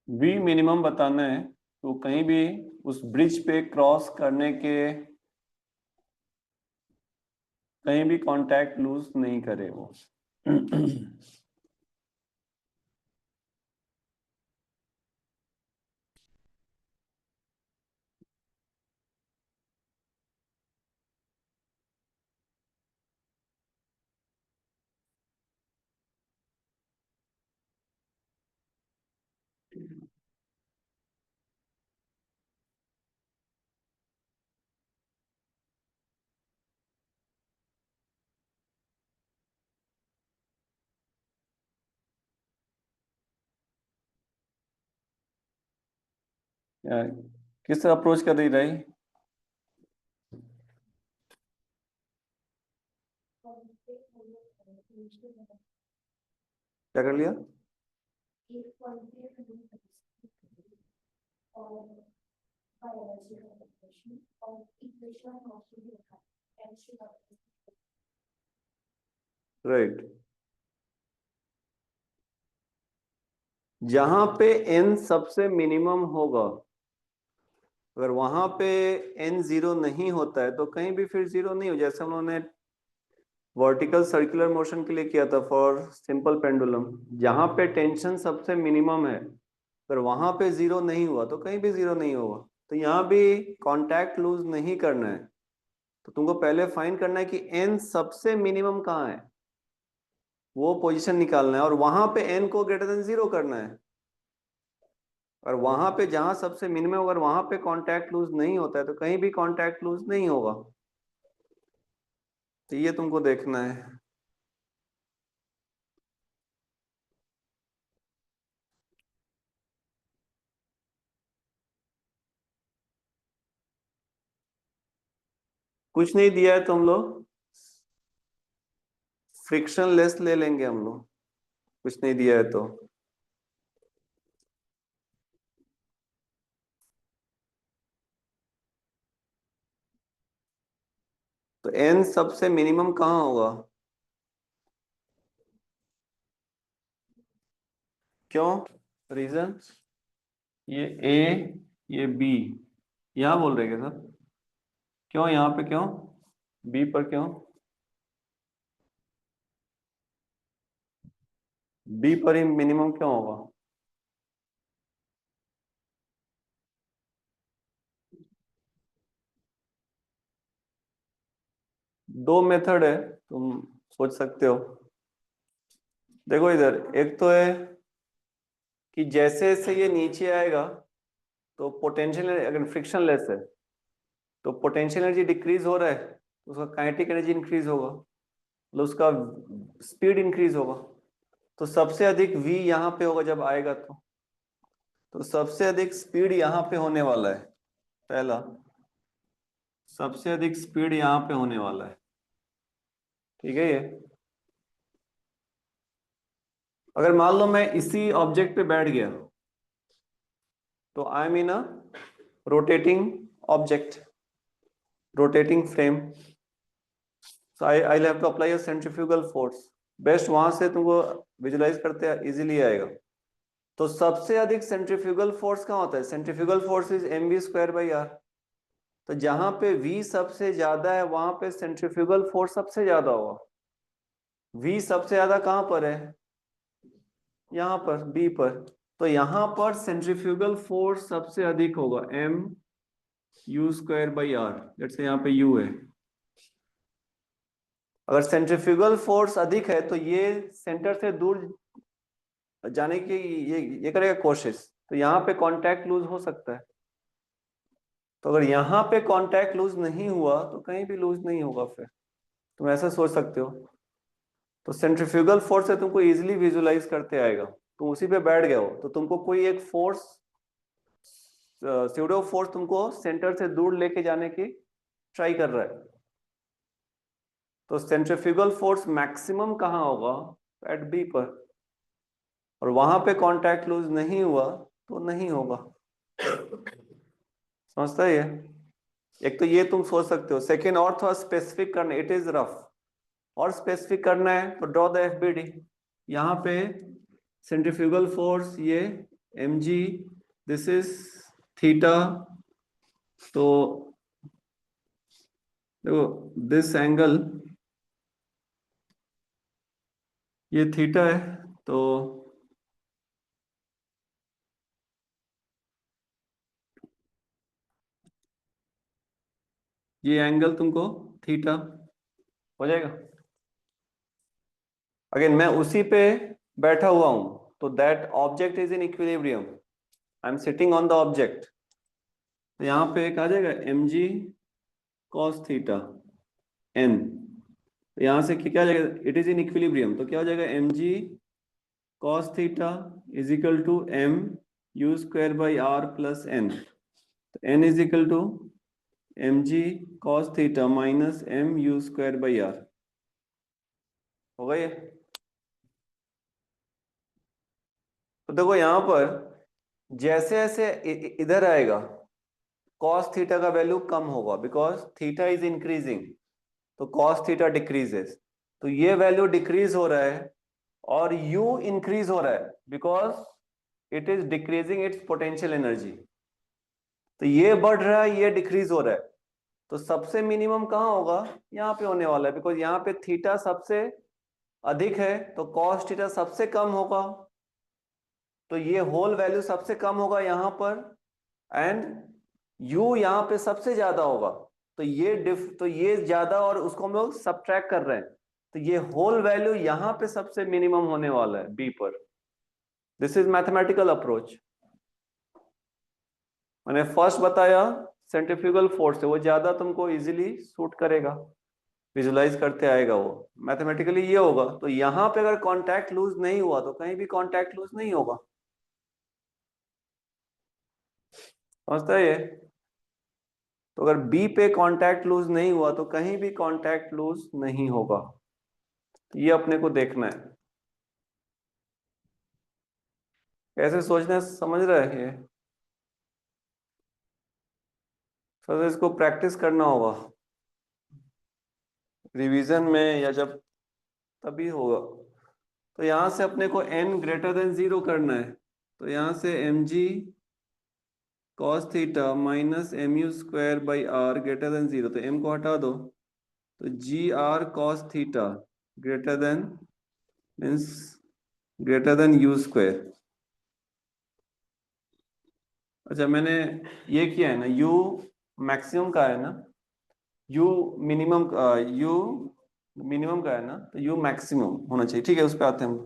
V minimum बताना है तो कहीं भी उस bridge पे cross करने के कहीं भी कांटेक्ट लूज नहीं करे वो। किस अप्रोच कर रही रही? क्या कर लिया? राइट। जहां पे n सबसे मिनिमम होगा, अगर वहां पे n जीरो नहीं होता है तो कहीं भी फिर जीरो नहीं हो, जैसे उन्होंने वर्टिकल सर्कुलर मोशन के लिए किया था फॉर सिंपल पेंडुलम। जहां पे टेंशन सबसे मिनिमम है, अगर वहां पे जीरो नहीं हुआ तो कहीं भी जीरो नहीं होगा। तो यहाँ भी कांटेक्ट लूज नहीं करना है, तो तुमको पहले फाइंड करना है कि n सबसे मिनिमम कहाँ है, वो पोजीशन निकालना है, और वहां पे n को ग्रेटर देन जीरो करना है। और वहां पे जहां सबसे मिनिमम, अगर वहां पे कांटेक्ट लूज नहीं होता है तो कहीं भी कांटेक्ट लूज नहीं होगा। तो ये तुमको देखना है। कुछ नहीं दिया है तो हम लोग फ्रिक्शन लेस ले लेंगे हम लोग, कुछ नहीं दिया है तो। तो n सबसे मिनिमम कहाँ होगा? क्यों? रीजन? ये a, ये b, यहाँ बोल रहे हैं क्या सर? क्यों यहाँ पे, क्यों b पर, क्यों b पर ही मिनिमम क्यों होगा? दो मेथड है, तुम सोच सकते हो। देखो इधर, एक तो है कि जैसे जैसे ये नीचे आएगा तो पोटेंशियल, अगर फ्रिक्शन लेस है तो पोटेंशियल एनर्जी डिक्रीज हो रहा है तो उसका काइनेटिक एनर्जी इंक्रीज होगा, मतलब उसका स्पीड इंक्रीज होगा। तो सबसे अधिक v यहाँ पे होगा जब आएगा तो सबसे अधिक स्पीड यहाँ पे होने वाला है, पहला। सबसे अधिक स्पीड यहाँ पे होने वाला है, ठीक है ये। अगर मान लो मैं इसी ऑब्जेक्ट पे बैठ गया तो I am in a rotating object, rotating frame, so I have to apply a centrifugal force. Best वहां से तुमको विजुलाइज करते इजीली आएगा। तो सबसे अधिक सेंट्रीफ्यूगल फोर्स कहाँ होता है? Centrifugal force is mv²/r। तो जहां पे v सबसे ज्यादा है वहां पे सेंट्रीफ्यूगल फोर्स सबसे ज्यादा होगा। v सबसे ज्यादा कहां पर है? यहाँ पर b पर। तो यहाँ पर सेंट्रीफ्यूगल फोर्स सबसे अधिक होगा, mu²/r। लेट्स से यहाँ पे u है। अगर सेंट्रीफ्यूगल फोर्स अधिक है तो ये सेंटर से दूर जाने की ये करेगा कोशिश, तो यहाँ पे कांटेक्ट लूज हो सकता है। तो अगर यहाँ पे कांटेक्ट लूज नहीं हुआ तो कहीं भी लूज नहीं होगा, फिर तुम ऐसा सोच सकते हो। तो सेंट्रीफ्यूगल फोर्स से तुमको इजीली विजुलाइज करते आएगा। तुम उसी पे बैठ गए हो तो तुमको कोई एक फोर्स, स्यूडो फोर्स तुमको सेंटर से दूर लेके जाने की ट्राई कर रहा है। तो सेंट्रीफ्यूगल फोर्स मैक्सिमम कहाँ होगा? एट बी पर। और वहां पे कांटेक्ट लूज नहीं हुआ तो नहीं होगा। समझता है ये? एक तो ये तुम सोच सकते हो। सेकेंड, और थोड़ा स्पेसिफिक करना, इट इज रफ, और स्पेसिफिक करना है तो ड्रॉ द एफबीडी। यहाँ पे सेंट्रीफ्यूगल फोर्स ये mg, दिस इज थीटा। तो देखो दिस एंगल ये थीटा है, तो ये एंगल तुमको थीटा हो जाएगा। अगेन मैं उसी पे बैठा हुआ हूं, तो that object is in equilibrium, I am sitting on the object. तो यहाँ पे एक आ जाएगा M G cos theta N, तो यहाँ से क्या आ जाएगा, इट इज इन इक्विलिब्रियम, तो क्या हो जाएगा M G cos theta is equal to m you square by r plus N, तो N is equal to m ji cos theta minus m you square by r. हो गया ये? तो देखो यहाँ पर जैसे जैसे इधर आएगा कॉस थीटा का वैल्यू कम होगा, बिकॉज थीटा इज इंक्रीजिंग, तो कॉस थीटा डिक्रीजेस, तो ये वैल्यू डिक्रीज हो रहा है और यू इंक्रीज हो रहा है because it is decreasing it's potential energy. तो ये बढ़ रहा है, ये डिक्रीज हो रहा है, तो सबसे मिनिमम कहाँ होगा, यहाँ पे होने वाला है, बिकॉज यहाँ पे थीटा सबसे अधिक है तो कॉस थीटा सबसे कम होगा, तो ये होल वैल्यू सबसे कम होगा यहाँ पर, एंड यू यहाँ पे सबसे ज्यादा होगा, तो ये ज्यादा और उसको हम लोग सबट्रैक्ट कर रहे हैं, तो ये होल वैल्यू यहाँ पे सबसे मिनिमम होने वाला है बी पर। This is mathematical approach. मैंने फर्स्ट बताया सेंट्रीफ्यूगल फोर्स है, वो ज्यादा तुमको इजीली सूट करेगा, विजुलाइज करते आएगा वो, मैथमेटिकली ये होगा, तो यहाँ पे अगर कांटेक्ट लूज नहीं हुआ तो कहीं भी कांटेक्ट लूज नहीं होगा। समझता है ये? तो अगर बी पे कांटेक्ट लूज नहीं हुआ तो कहीं भी कांटेक्ट लूज नहीं होगा, तो ये अपने को देखना है। कैसे सोचना है, समझ रहा है ये? सर इसको प्रैक्टिस करना होगा रिवीजन में, या जब तभी होगा। तो यहां से अपने को n ग्रेटर देन 0 करना है, तो यहां से m ji cos theta minus m you square by r greater than 0, तो m को हटा दो, तो g r cos theta greater than means greater than u square. अच्छा मैंने ये किया है ना, u मैक्सिमम का है ना, u मिनिमम, u मिनिमम का है ना, तो u मैक्सिमम होना चाहिए, ठीक है उस पे आते हैं हम।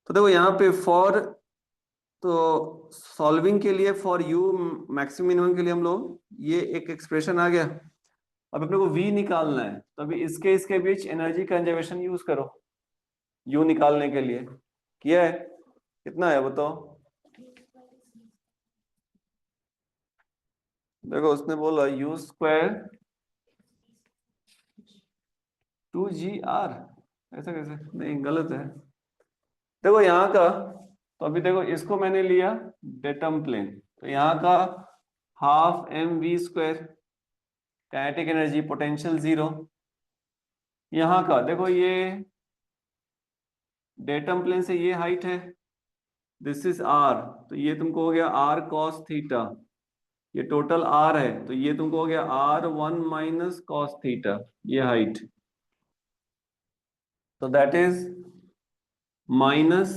तो देखो यहाँ पे फॉर, तो सॉल्विंग के लिए फॉर u मैक्सिमम मिनिमम के लिए हम लोग ये एक एक्सप्रेशन आ गया, अब अपने को v निकालना है, तो अभी इसके बीच एनर्जी कंजर्वेशन यूज करो u निकालने के लिए। किया है? कितना है बताओ? देखो उसने बोला यू स्क्वायर 2gr, ऐसा कैसे, नहीं गलत है। देखो यहाँ का, तो अभी देखो इसको मैंने लिया डेटम प्लेन, तो यहाँ का half M we square kinetic energy potential 0, यहाँ का देखो ये डेटम प्लेन से ये हाइट है, दिस इज आर, तो ये तुमको हो गया आर कॉस थीटा, ये टोटल आर है, तो ये तुमको हो गया R one minus cos theta, ये हाइट, तो that is minus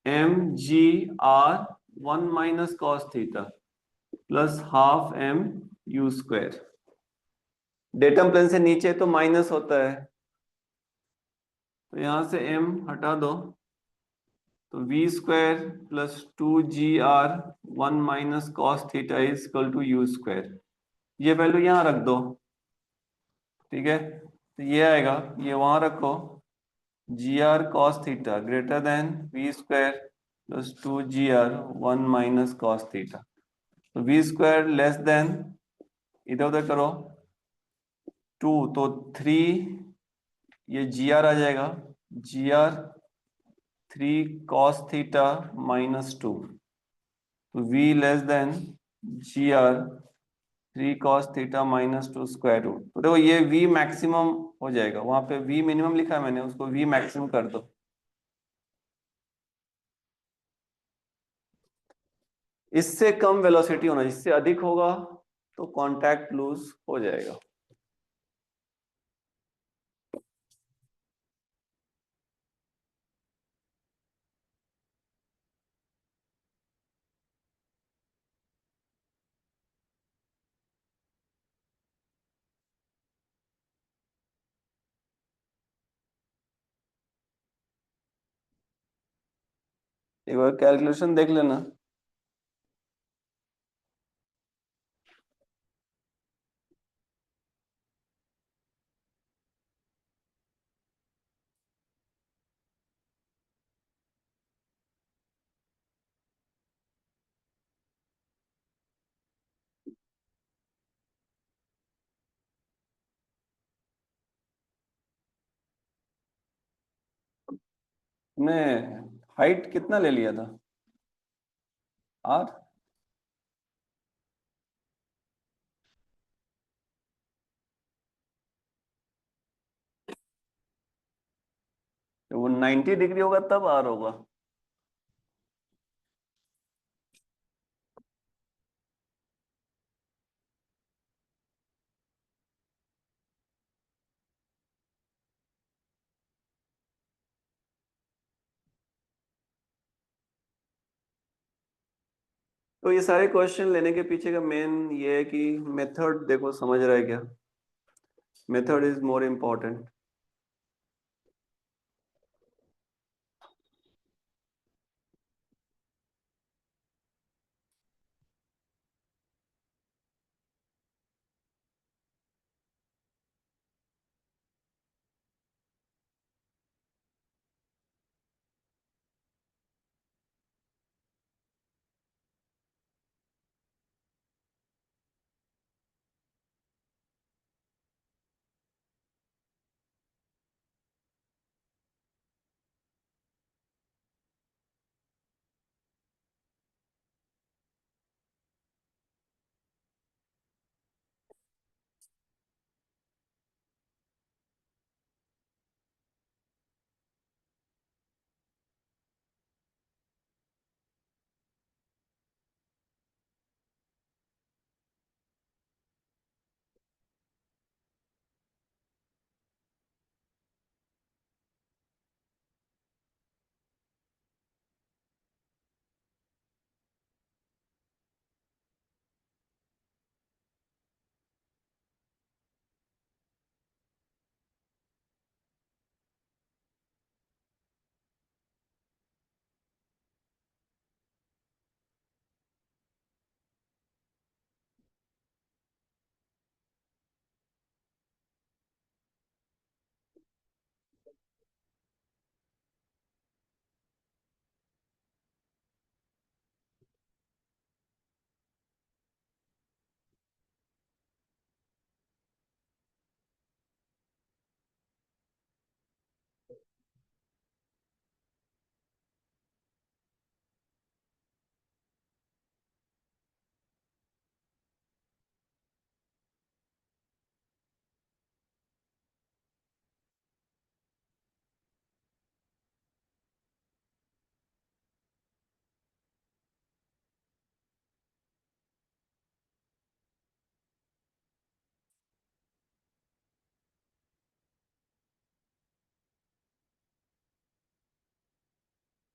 M G R one minus cos theta plus half M you square. Datum plane से नीचे तो माइनस होता है, तो यहां से m हटा दो, तो we square plus 2gr one minus cos theta is equal to U square, ये वैल्यू यहाँ रख दो, ठीक है, तो ये आएगा, ये वहां रखो, g r cos theta greater than v square plus 2gr one minus cos theta, तो वी स्क्वायर लेस देन, इधर उधर करो, 2 तो 3, ये जी आर आ जाएगा, G R 3 cos theta minus 2, तो v less than G R 3 cos theta minus 2 square root, तो देखो ये v मैक्सिमम हो जाएगा, वहां पे v मिनिमम लिखा है मैंने, उसको v मैक्सिमम कर दो। इससे कम वेलोसिटी होना, इससे अधिक होगा तो कांटेक्ट लूज हो जाएगा। एक बार कैलकुलेशन देख लेना। तुमने हाइट कितना ले लिया था? आर। तो वो 90 डिग्री होगा तब आर होगा। तो ये सारे क्वेश्चन लेने के पीछे का मेन ये है कि मेथड देखो, समझ रहा है क्या? Method is more important.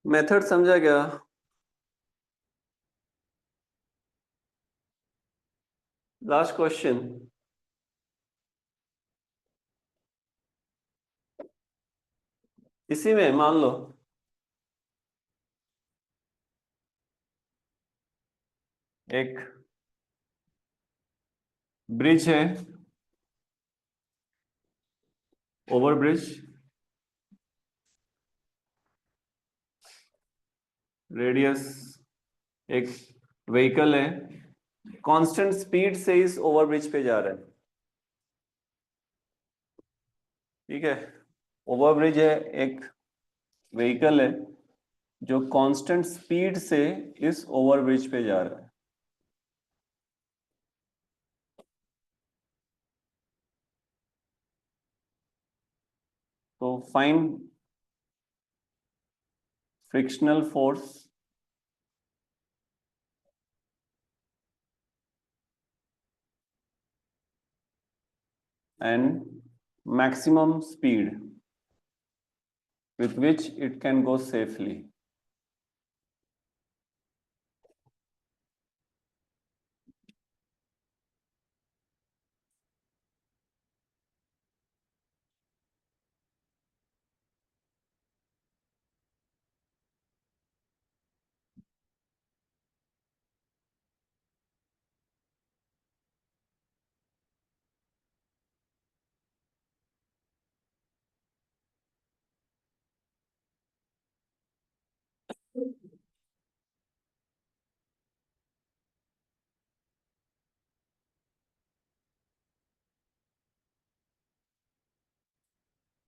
Method समझा क्या? Last question. इसी में मान लो एक ब्रिज है, ओवर ब्रिज, रेडियस, एक व्हीकल है, कांस्टेंट स्पीड से इस ओवर ब्रिज पे जा रहा है। ठीक है, ओवर ब्रिज है, एक व्हीकल है जो कांस्टेंट स्पीड से इस ओवर ब्रिज पे जा रहा है। तो find frictional force and maximum speed with which it can go safely.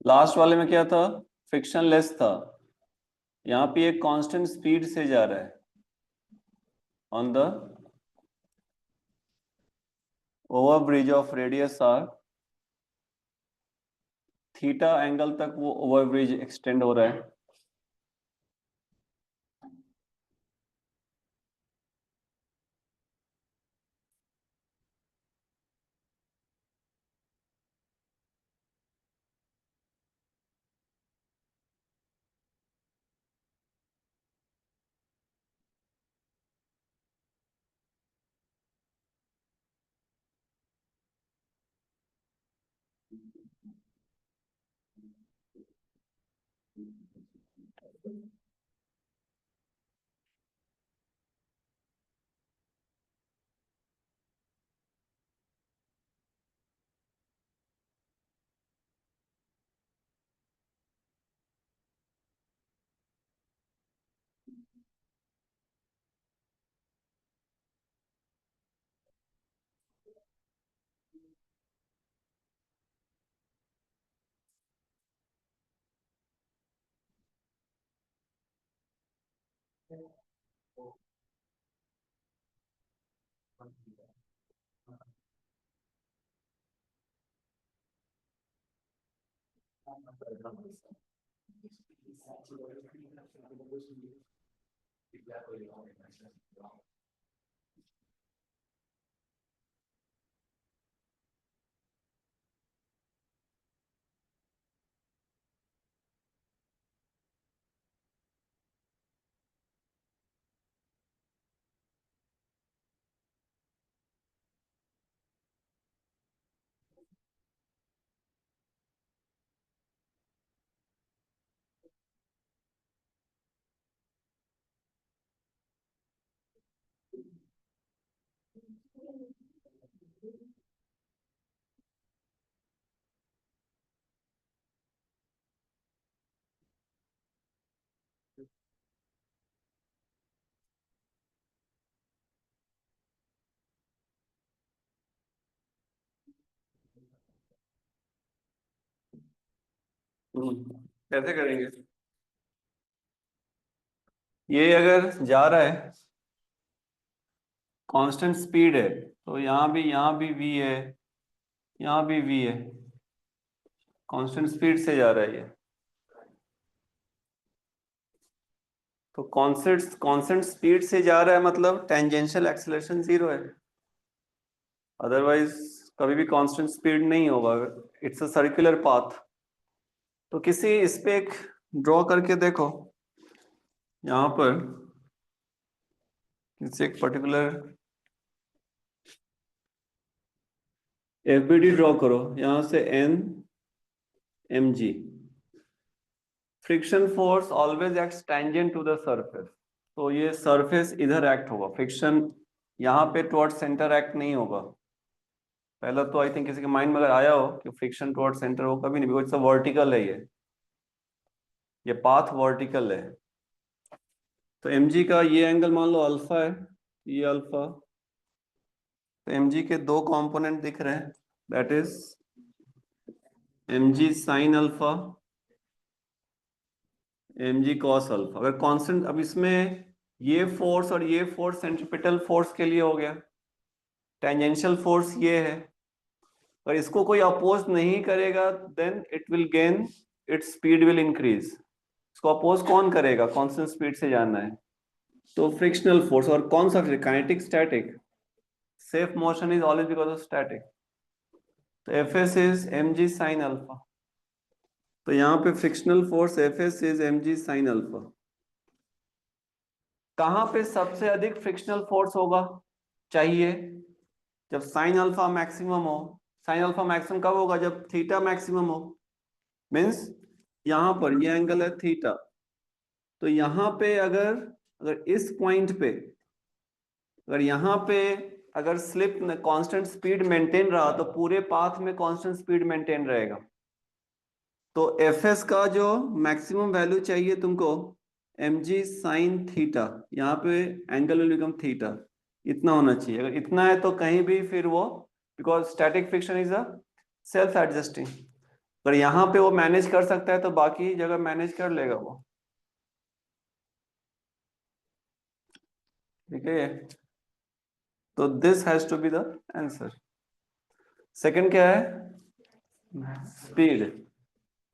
Last वाले में क्या था, फ्रिक्शन लेस था, यहाँ पे एक कांस्टेंट स्पीड से जा रहा है on the over bridge of radius R theta angle तक वो ओवर ब्रिज एक्सटेंड हो रहा है। कैसे करेंगे, ये अगर जा रहा है कांस्टेंट स्पीड है तो यहाँ भी v है, यहाँ भी v है, कांस्टेंट स्पीड से जा रहा है ये, तो कांस्टेंट कांस्टेंट स्पीड से जा रहा है मतलब टेंजेंशियल एक्सेलरेशन 0 है, अदरवाइज कभी भी कांस्टेंट स्पीड नहीं होगा, इट्स अ सर्कुलर पाथ। तो किसी इस पे एक ड्रॉ करके देखो, यहाँ पर किसी एक पर्टिकुलर एफबीडी ड्रॉ करो, यहां से N M G, friction force always acts tangent to the surface, तो ये सरफेस इधर एक्ट होगा, फ्रिक्शन यहाँ पे टुवर्ड सेंटर एक्ट नहीं होगा। पहला तो आई थिंक किसी के माइंड में अगर आया हो कि फ्रिक्शन टुवर्ड सेंटर हो, कभी नहीं, बिकॉज इट्स वर्टिकल है, ये पाथ वर्टिकल है। तो एम जी का ये एंगल मान लो अल्फा है, ये अल्फा, तो एम जी के दो कंपोनेंट दिख रहे हैं, that is M G sine alpha, M ji cos alpha. अगर कांस्टेंट, अब इसमें ये फोर्स और ये फोर्स सेंट्रीपिटल फोर्स के लिए हो गया, टेंजेंशियल फोर्स ये है, और इसको कोई अपोज नहीं करेगा then it will gain, its speed will increase. इसको अपोज कौन करेगा, कांस्टेंट स्पीड से जाना है, तो फ्रिक्शनल फोर्स। और कौन सा, kinetic static, safe motion is always because of static, तो F S is M G sine alpha, तो यहाँ पे frictional force F S is M G sine alpha. कहां पे सबसे अधिक फ्रिक्शनल फोर्स होगा चाहिए, जब साइन अल्फा मैक्सिमम हो। साइन अल्फा मैक्सिमम कब होगा, जब थीटा मैक्सिमम हो, मीन्स यहां पर ये एंगल है थीटा, तो यहां पे अगर अगर इस पॉइंट पे, अगर यहाँ पे अगर स्लिप कांस्टेंट स्पीड मेंटेन रहा तो पूरे पाथ में कांस्टेंट स्पीड मेंटेन रहेगा। तो एफ एस का जो मैक्सिमम वैल्यू चाहिए तुमको, एम जी साइन थीटा, यहाँ पे एंगल विल बिकम थीटा, इतना होना चाहिए। अगर इतना है तो कहीं भी फिर वो, because static friction is a self adjusting, अगर यहाँ पे वो मैनेज कर सकता है तो बाकी जगह मैनेज कर लेगा वो। ठीक है, तो this has to be the answer. Second क्या है, स्पीड।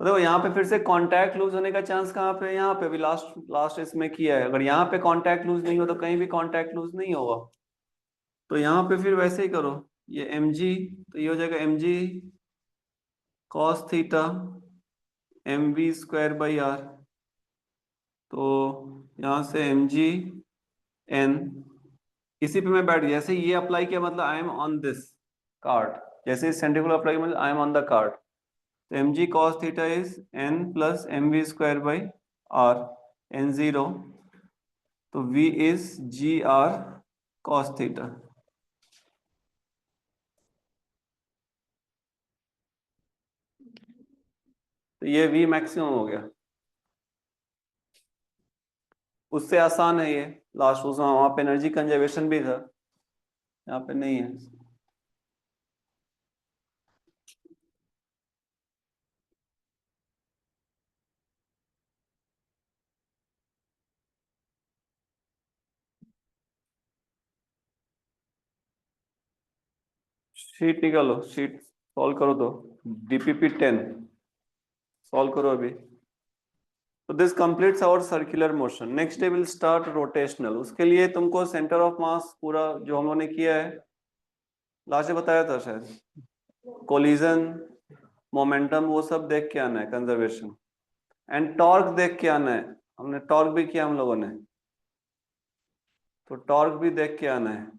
तो देखो यहाँ पे फिर से कांटेक्ट लूज होने का चांस कहाँ पे है, यहाँ पे भी लास्ट लास्ट इसमें किया है। अगर यहाँ पे कांटेक्ट लूज नहीं हो तो कहीं भी कांटेक्ट लूज नहीं होगा। तो यहाँ पे फिर वैसे ही करो, ये mg, तो ये हो जाएगा mg cos theta mv square by R. तो यहाँ से mg n, इसी पे मैं बैठ गया। जैसे ये अप्लाई किया मतलब I am on this card, जैसे सेंट्रीफ्यूगल अप्लाई किया मतलब I am on the card. तो mg cos theta is n plus mv square by R n zero, तो v is G R cos theta. तो ये v maximum हो गया। उससे आसान है ये लास्ट, उसमें वहां पे एनर्जी कंजर्वेशन भी था, यहाँ पे नहीं है। शीट निकालो, शीट सॉल्व करो। तो डीपीपी 10 सॉल्व करो अभी। तो this completes our circular motion. Next day will start rotational. उसके लिए तुमको सेंटर ऑफ मास पूरा जो हम लोगों ने किया है लास्ट में बताया था शायद, कोलिजन, मोमेंटम, वो सब देख के आना है, कंजर्वेशन एंड टॉर्क देख के आना है। हमने टॉर्क भी किया हम लोगों ने, तो टॉर्क भी देख के आना है।